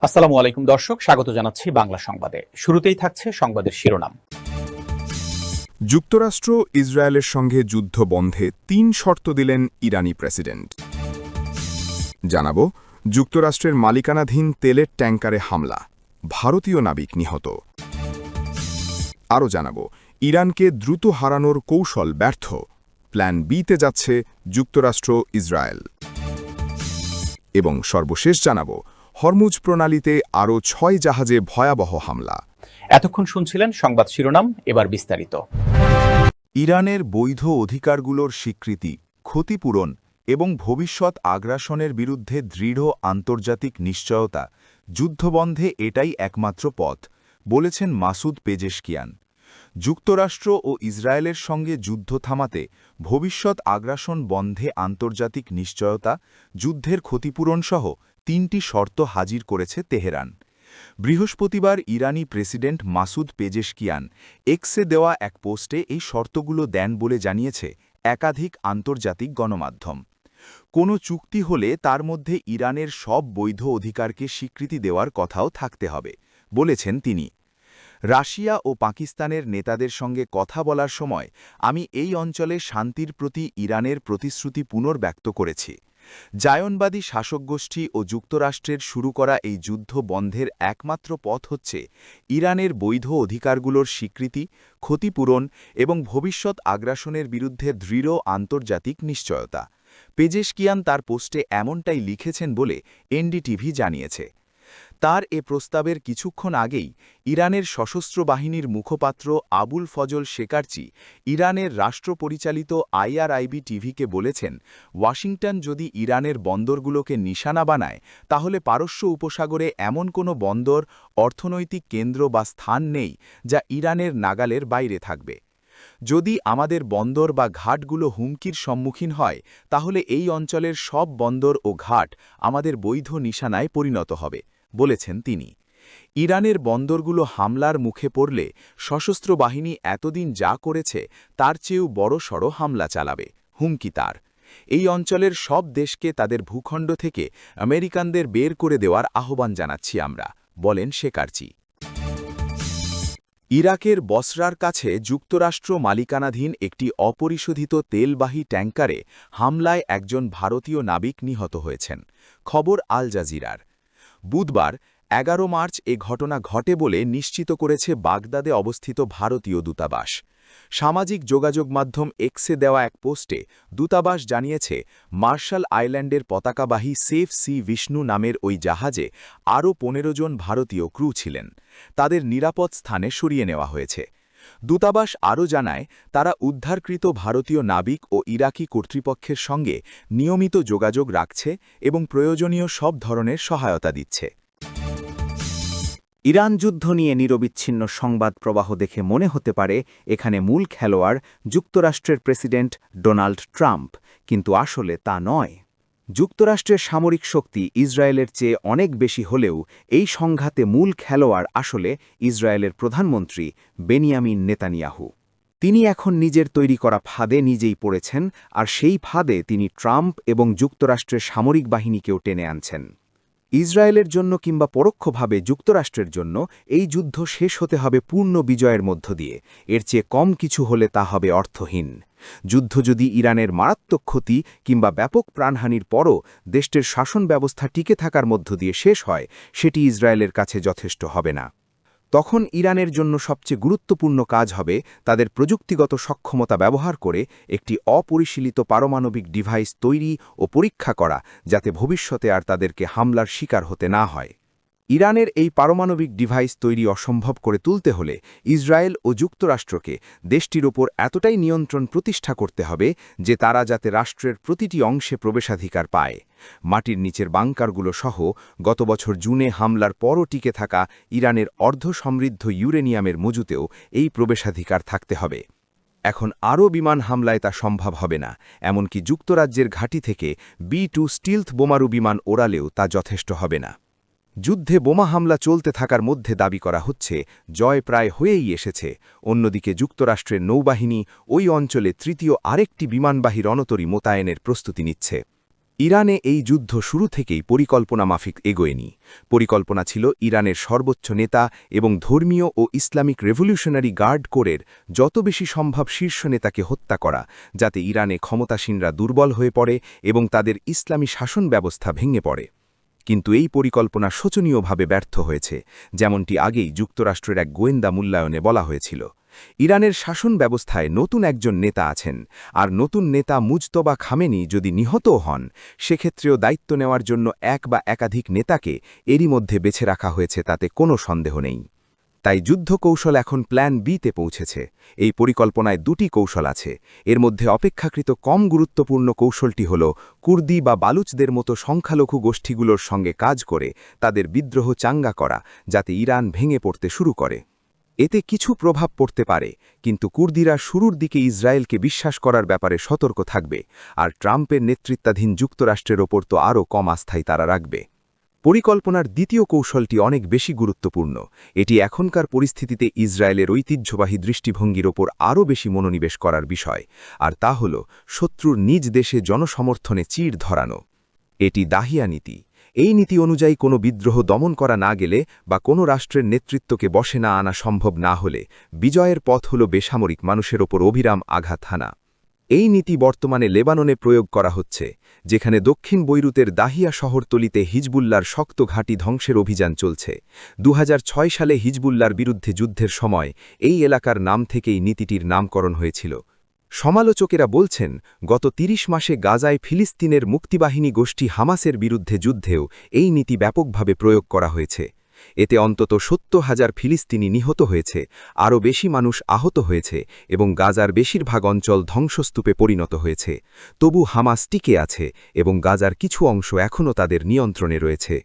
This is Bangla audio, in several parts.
আসসালামু আলাইকুম দর্শক, স্বাগত জানাচ্ছি বাংলা সংবাদে। শুরুতেই থাকছে সংবাদের শিরোনাম। যুক্তরাষ্ট্র ইসরায়েলের সঙ্গে যুদ্ধ বন্ধে ৩ শর্ত দিলেন ইরানি প্রেসিডেন্ট। জানাব, যুক্তরাষ্ট্রের মালিকানাধীন তেলের ট্যাঙ্কারে হামলা, ভারতীয় নাবিক নিহত। আরও জানাব, ইরানকে দ্রুত হারানোর কৌশল ব্যর্থ, প্ল্যান বিতে যাচ্ছে যুক্তরাষ্ট্র ইসরায়েল। এবং সর্বশেষ জানাব, হরমুজ প্রণালীতে আরও ৬ জাহাজে ভয়াবহ হামলা। এতক্ষণ শুনছিলেন সংবাদ শিরোনাম, এবার বিস্তারিত। ইরানের বৈধ অধিকারগুলোর স্বীকৃতি, ক্ষতিপূরণ এবং ভবিষ্যৎ আগ্রাসনের বিরুদ্ধে দৃঢ় আন্তর্জাতিক নিশ্চয়তা, যুদ্ধবন্ধে এটাই একমাত্র পথ, বলেছেন মাসুদ পেজেশকিয়ান। যুক্তরাষ্ট্র ও ইসরায়েলের সঙ্গে যুদ্ধ থামাতে, ভবিষ্যৎ আগ্রাসন বন্ধে আন্তর্জাতিক নিশ্চয়তা, যুদ্ধের ক্ষতিপূরণসহ ৩টি শর্ত হাজির করেছে তেহরান। বৃহস্পতিবার ইরানি প্রেসিডেন্ট মাসুদ পেজেশকিয়ান এক্সে দেওয়া এক পোস্টে এই শর্তগুলো দেন বলে জানিয়েছে একাধিক আন্তর্জাতিক গণমাধ্যম। কোনো চুক্তি হলে তার মধ্যে ইরানের সব বৈধ অধিকারকে স্বীকৃতি দেওয়ার কথাও থাকতে হবে, বলেছেন তিনি। রাশিয়া ও পাকিস্তানের নেতাদের সঙ্গে কথা বলার সময় আমি এই অঞ্চলে শান্তির প্রতি ইরানের প্রতিশ্রুতি পুনর্ব্যক্ত করেছি। জায়নবাদী শাসকগোষ্ঠী ও যুক্তরাষ্ট্রের শুরু করা এই যুদ্ধ বন্ধের একমাত্র পথ হচ্ছে ইরানের বৈধ অধিকারগুলোর স্বীকৃতি, ক্ষতিপূরণ এবং ভবিষ্যৎ আগ্রাসনের বিরুদ্ধে দৃঢ় আন্তর্জাতিক নিশ্চয়তা। পেজেশকিয়ান তার পোস্টে এমনটাই লিখেছেন বলে এনডিটিভি জানিয়েছে। তার এ প্রস্তাবের কিছুক্ষণ আগেই ইরানের সশস্ত্র বাহিনীর মুখপাত্র আবুল ফজল শেকারচি ইরানের রাষ্ট্র পরিচালিত আইআরআইবি টিভিকে বলেছেন, ওয়াশিংটন যদি ইরানের বন্দরগুলোকে নিশানা বানায়, তাহলে পারস্য উপসাগরে এমন কোনো বন্দর, অর্থনৈতিক কেন্দ্র বা স্থান নেই যা ইরানের নাগালের বাইরে থাকবে। যদি আমাদের বন্দর বা ঘাটগুলো হুমকির সম্মুখীন হয়, তাহলে এই অঞ্চলের সব বন্দর ও ঘাট আমাদের বৈধ নিশানায় পরিণত হবে, বলেছেন তিনি। ইরানের বন্দরগুলো হামলার মুখে পড়লে সশস্ত্র বাহিনী এতদিন যা করেছে তার চেয়েও বড়সড় হামলা চালাবে, হুমকি তার। এই অঞ্চলের সব দেশকে তাদের ভূখণ্ড থেকে আমেরিকানদের বের করে দেওয়ার আহ্বান জানাচ্ছি আমরা, বলেন শেকারচি। ইরাকের বসরার কাছে যুক্তরাষ্ট্র মালিকানাধীন একটি অপরিশোধিত তেলবাহী ট্যাঙ্কারে হামলায় একজন ভারতীয় নাবিক নিহত হয়েছেন, খবর আল জাজিরার। বুধবার ১১ মার্চ এ ঘটনা ঘটে বলে নিশ্চিত করেছে বাগদাদে অবস্থিত ভারতীয় দূতাবাস। সামাজিক যোগাযোগ মাধ্যম এক্সে দেওয়া এক পোস্টে দূতাবাস জানিয়েছে, মার্শাল আইল্যান্ডের পতাকাবাহী সেফ সি বিষ্ণু নামের ওই জাহাজে আরও ১৫ জন ভারতীয় ক্রু ছিলেন। তাদের নিরাপদ স্থানে সরিয়ে নেওয়া হয়েছে। দূতাবাস আরও জানায়, তারা উদ্ধারকৃত ভারতীয় নাবিক ও ইরাকি কর্তৃপক্ষের সঙ্গে নিয়মিত যোগাযোগ রাখছে এবং প্রয়োজনীয় সব ধরনের সহায়তা দিচ্ছে। ইরান যুদ্ধ নিয়ে নিরবিচ্ছিন্ন সংবাদ প্রবাহ দেখে মনে হতে পারে এখানে মূল খেলোয়াড় যুক্তরাষ্ট্রের প্রেসিডেন্ট ডোনাল্ড ট্রাম্প, কিন্তু আসলে তা নয়। যুক্তরাষ্ট্রের সামরিক শক্তি ইসরায়েলের চেয়ে অনেক বেশি হলেও এই সংঘাতে মূল খেলোয়াড় আসলে ইসরায়েলের প্রধানমন্ত্রী বেনিয়ামিন নেতানিয়াহু। তিনি এখন নিজের তৈরি করা ফাঁদে নিজেই পড়েছেন, আর সেই ফাঁদে তিনি ট্রাম্প এবং যুক্তরাষ্ট্রের সামরিক বাহিনীকেও টেনে আনছেন। ইসরায়েলের জন্য কিংবা পরোক্ষভাবে যুক্তরাষ্ট্রের জন্য এই যুদ্ধ শেষ হতে হবে পূর্ণ বিজয়ের মধ্য দিয়ে। এর চেয়ে কম কিছু হলে তা হবে অর্থহীন। যুদ্ধ যদি ইরানের মারাত্মক ক্ষতি কিংবা ব্যাপক প্রাণহানির পরও দেশটির শাসন ব্যবস্থা টিকে থাকার মধ্য দিয়ে শেষ হয়, সেটি ইসরায়েলের কাছে যথেষ্ট হবে না। তখন ইরানের জন্য সবচেয়ে গুরুত্বপূর্ণ কাজ হবে তাদের প্রযুক্তিগত সক্ষমতা ব্যবহার করে একটি অপরিশীলিত পারমাণবিক ডিভাইস তৈরি ও পরীক্ষা করা, যাতে ভবিষ্যতে আর তাদেরকে হামলার শিকার হতে না হয়। ইরানের এই পারমাণবিক ডিভাইস তৈরি অসম্ভব করে তুলতে হলে ইসরায়েল ও যুক্তরাষ্ট্রকে দেশটির ওপর এতটাই নিয়ন্ত্রণ প্রতিষ্ঠা করতে হবে যে তারা যাতে রাষ্ট্রের প্রতিটি অংশে প্রবেশাধিকার পায়। মাটির নিচের বাংকারগুলো সহ গত বছর জুনে হামলার পরও টিকে থাকা ইরানের অর্ধসমৃদ্ধ ইউরেনিয়ামের মজুতেও এই প্রবেশাধিকার থাকতে হবে। এখন আরও বিমান হামলায় তা সম্ভব হবে না, এমনকি যুক্তরাজ্যের ঘাঁটি থেকে B-2 স্টিলথ বোমারু বিমান ওড়ালেও তা যথেষ্ট হবে না। যুদ্ধে বোমা হামলা চলতে থাকার মধ্যে দাবি করা হচ্ছে জয় প্রায় হয়েই এসেছে। অন্যদিকে যুক্তরাষ্ট্রের নৌবাহিনী ওই অঞ্চলে তৃতীয় আরেকটি বিমানবাহী রণতরী মোতায়েনের প্রস্তুতি নিচ্ছে। ইরানে এই যুদ্ধ শুরু থেকেই পরিকল্পনা মাফিক এগোয়নি। পরিকল্পনা ছিল ইরানের সর্বোচ্চ নেতা এবং ধর্মীয় ও ইসলামিক রেভলিউশনারি গার্ড কোরের যত বেশি সম্ভব শীর্ষ নেতাকে হত্যা করা, যাতে ইরানে ক্ষমতাসীনরা দুর্বল হয়ে পড়ে এবং তাদের ইসলামী শাসন ব্যবস্থা ভেঙে পড়ে। কিন্তু এই পরিকল্পনা শোচনীয়ভাবে ব্যর্থ হয়েছে, যেমনটি আগেই যুক্তরাষ্ট্রের এক গোয়েন্দা মূল্যায়নে বলা হয়েছিল। ইরানের শাসন ব্যবস্থায় নতুন একজন নেতা আছেন, আর নতুন নেতা মুজতবা খামেনি যদি নিহতও হন, সেক্ষেত্রেও দায়িত্ব নেওয়ার জন্য এক বা একাধিক নেতাকে এরই মধ্যে বেছে রাখা হয়েছে, তাতে কোনো সন্দেহ নেই। তাই যুদ্ধ কৌশল এখন প্ল্যান বিতে পৌঁছেছে। এই পরিকল্পনায় দুটি কৌশল আছে। এর মধ্যে অপেক্ষাকৃত কম গুরুত্বপূর্ণ কৌশলটি হল কুর্দি বা বালুচদের মতো সংখ্যালঘু গোষ্ঠীগুলোর সঙ্গে কাজ করে তাদের বিদ্রোহ চাঙ্গা করা, যাতে ইরান ভেঙে পড়তে শুরু করে। এতে কিছু প্রভাব পড়তে পারে, কিন্তু কুর্দিরা শুরুর দিকে ইসরায়েলকে বিশ্বাস করার ব্যাপারে সতর্ক থাকবে, আর ট্রাম্পের নেতৃত্বাধীন যুক্তরাষ্ট্রের ওপর তো আরও কম আস্থাই তারা রাখবে। পরিকল্পনার দ্বিতীয় কৌশলটি অনেক বেশি গুরুত্বপূর্ণ। এটি এখনকার পরিস্থিতিতে ইসরায়েলের ঐতিহ্যবাহী দৃষ্টিভঙ্গির ওপর আরও বেশি মনোনিবেশ করার বিষয়, আর তা হল শত্রুর নিজ দেশে জনসমর্থনে চিড় ধরানো। এটি দাহিয়া নীতি। এই নীতি অনুযায়ী কোনো বিদ্রোহ দমন করা না গেলে বা কোনো রাষ্ট্রের নেতৃত্বকে বসে না আনা সম্ভব না হলে বিজয়ের পথ হল বেসামরিক মানুষের ওপর অবিরাম আঘাত হানা। এই নীতি বর্তমানে লেবাননে প্রয়োগ করা হচ্ছে, যেখানে দক্ষিণ বৈরুতের দাহিয়া শহরতলিতে হিজবুল্লার শক্ত ঘাঁটি ধ্বংসের অভিযান চলছে। 2006 সালে হিজবুল্লার বিরুদ্ধে যুদ্ধের সময় এই এলাকার নাম থেকেই নীতিটির নামকরণ হয়েছিল। সমালোচকেরা বলছেন, গত 30 মাসে গাজায় ফিলিস্তিনের মুক্তিবাহিনী গোষ্ঠী হামাসের বিরুদ্ধে যুদ্ধেও এই নীতি ব্যাপকভাবে প্রয়োগ করা হয়েছে। এতে অন্তত 70,000 ফিলিস্তিনি নিহত হয়েছে, আরও বেশি মানুষ আহত হয়েছে এবং গাজার বেশিরভাগ অঞ্চল ধ্বংসস্তূপে পরিণত হয়েছে। তবু হামাস টিকে আছে এবং গাজার কিছু অংশ এখনও তাদের নিয়ন্ত্রণে রয়েছে।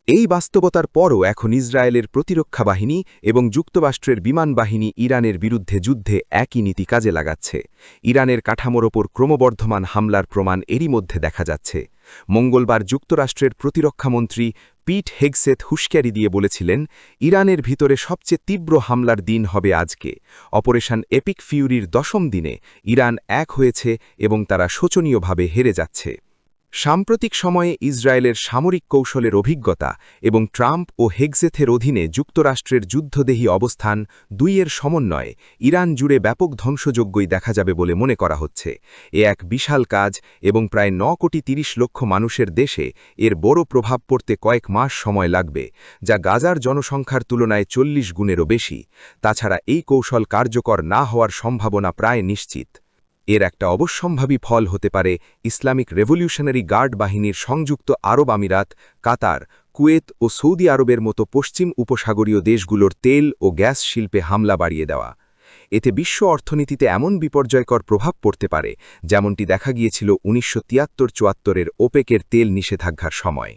এই বাস্তবতার পরও এখন ইসরায়েলের প্রতিরক্ষা বাহিনী এবং যুক্তরাষ্ট্রের বিমান বাহিনী ইরানের বিরুদ্ধে যুদ্ধে একই নীতি কাজে লাগাচ্ছে। ইরানের কাঠামোর ওপর ক্রমবর্ধমান হামলার প্রমাণ এরই মধ্যে দেখা যাচ্ছে। মঙ্গলবার যুক্তরাষ্ট্রের প্রতিরক্ষামন্ত্রী পিট হেগসেথ হুঁশিয়ারি দিয়ে বলেছিলেন, ইরানের ভিতরে সবচেয়ে তীব্র হামলার দিন হবে আজকে। অপারেশন এপিক ফিউরির 10ম দিনে ইরান এক হয়েছে এবং তারা শোচনীয়ভাবে হেরে যাচ্ছে। সাম্প্রতিক সময়ে ইসরায়েলের সামরিক কৌশলের অভিজ্ঞতা এবং ট্রাম্প ও হেগসেথের অধীনে যুক্তরাষ্ট্রের যুদ্ধদেহী অবস্থান দুইয়ের সমন্বয়ে ইরান জুড়ে ব্যাপক ধ্বংসযজ্ঞই দেখা যাবে বলে মনে করা হচ্ছে। এ এক বিশাল কাজ এবং প্রায় 9,30,00,000 মানুষের দেশে এর বড় প্রভাব পড়তে কয়েক মাস সময় লাগবে, যা গাজার জনসংখ্যার তুলনায় 40 গুণেরও বেশি। তাছাড়া এই কৌশল কার্যকর না হওয়ার সম্ভাবনা প্রায় নিশ্চিত। এর একটা অবশ্যম্ভাবী ফল হতে পারে ইসলামিক রেভলিউশনারি গার্ড বাহিনীর সংযুক্ত আরব আমিরাত, কাতার, কুয়েত ও সৌদি আরবের মতো পশ্চিম উপসাগরীয় দেশগুলোর তেল ও গ্যাস শিল্পে হামলা বাড়িয়ে দেওয়া। এতে বিশ্ব অর্থনীতিতে এমন বিপর্যয়কর প্রভাব পড়তে পারে, যেমনটি দেখা গিয়েছিল 1973-74-এর ওপেকের তেল নিষেধাজ্ঞার সময়।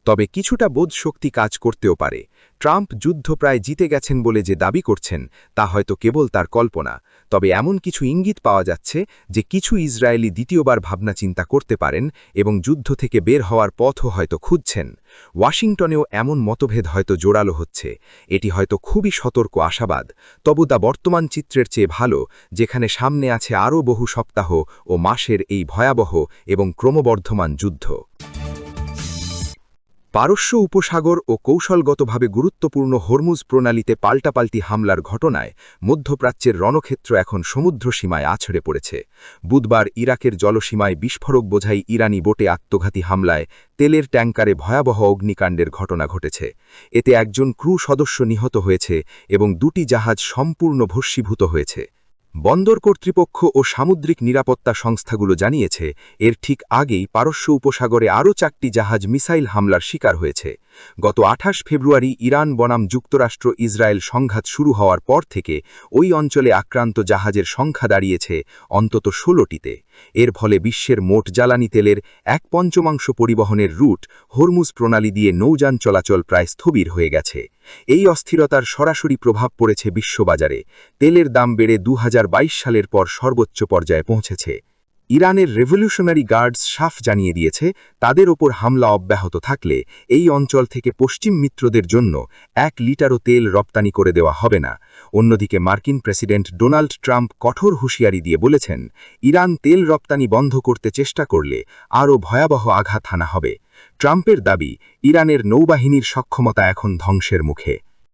তবে কিছুটা বোধশক্তি কাজ করতেও পারে। ট্রাম্প যুদ্ধ প্রায় জিতে গেছেন বলে যে দাবি করছেন, তা হয়তো কেবল তার কল্পনা। তবে এমন কিছু ইঙ্গিত পাওয়া যাচ্ছে যে কিছু ইসরায়েলি দ্বিতীয়বার ভাবনা চিন্তা করতে পারেন এবং যুদ্ধ থেকে বের হওয়ার পথও হয়তো খুঁজছেন। ওয়াশিংটনেও এমন মতভেদ হয়তো জোরালো হচ্ছে। এটি হয়তো খুবই সতর্ক আশাবাদ, তবু তা বর্তমান চিত্রের চেয়ে ভালো, যেখানে সামনে আছে আরও বহু সপ্তাহ ও মাসের এই ভয়াবহ এবং ক্রমবর্ধমান যুদ্ধ। পারস্য উপসাগর ও কৌশলগতভাবে গুরুত্বপূর্ণ হরমুজ প্রণালীতে পাল্টাপাল্টি হামলার ঘটনায় মধ্যপ্রাচ্যের রণক্ষেত্র এখন সমুদ্র সীমায় আছড়ে পড়েছে। বুধবার ইরাকের জলসীমায় বিস্ফোরক বোঝাই ইরানি বোটে আত্মঘাতী হামলায় তেলের ট্যাঙ্কারে ভয়াবহ অগ্নিকাণ্ডের ঘটনা ঘটেছে। এতে একজন ক্রু সদস্য নিহত হয়েছে এবং 2টি জাহাজ সম্পূর্ণ ভস্মীভূত হয়েছে। বন্দর কর্তৃপক্ষ ও সামুদ্রিক নিরাপত্তা সংস্থাগুলো জানিয়েছে, এর ঠিক আগেই পারস্য উপসাগরে আরও 4টি জাহাজ মিসাইল হামলার শিকার হয়েছে। গত 28 ফেব্রুয়ারি ইরান বনাম যুক্তরাষ্ট্র ইসরায়েল সংঘাত শুরু হওয়ার পর থেকে ওই অঞ্চলে আক্রান্ত জাহাজের সংখ্যা দাঁড়িয়েছে অন্তত 16টিতে। এর ফলে বিশ্বের মোট জ্বালানি তেলের 1/5 পরিবহনের রুট হরমুজ প্রণালী দিয়ে নৌযান চলাচল প্রায় স্থবির হয়ে গেছে। এই অস্থিরতার সরাসরি প্রভাব পড়েছে বিশ্ববাজারে। তেলের দাম বেড়ে 2022 সালের পর সর্বোচ্চ পর্যায়ে পৌঁছেছে। ইরানের রেভলিউশনারি গার্ডস সাফ জানিয়ে দিয়েছে তাদের ওপর হামলা অব্যাহত থাকলে এই অঞ্চল থেকে পশ্চিম মিত্রদের জন্য 1 লিটারও তেল রপ্তানি করে দেওয়া হবে না। অন্যদিকে মার্কিন প্রেসিডেন্ট ডোনাল্ড ট্রাম্প কঠোর হুঁশিয়ারি দিয়ে বলেছেন, ইরান তেল রপ্তানি বন্ধ করতে চেষ্টা করলে আরও ভয়াবহ আঘাত হানা হবে। ট্রাম্পের দাবি, ইরানের নৌবাহিনীর সক্ষমতা এখন ধ্বংসের মুখে।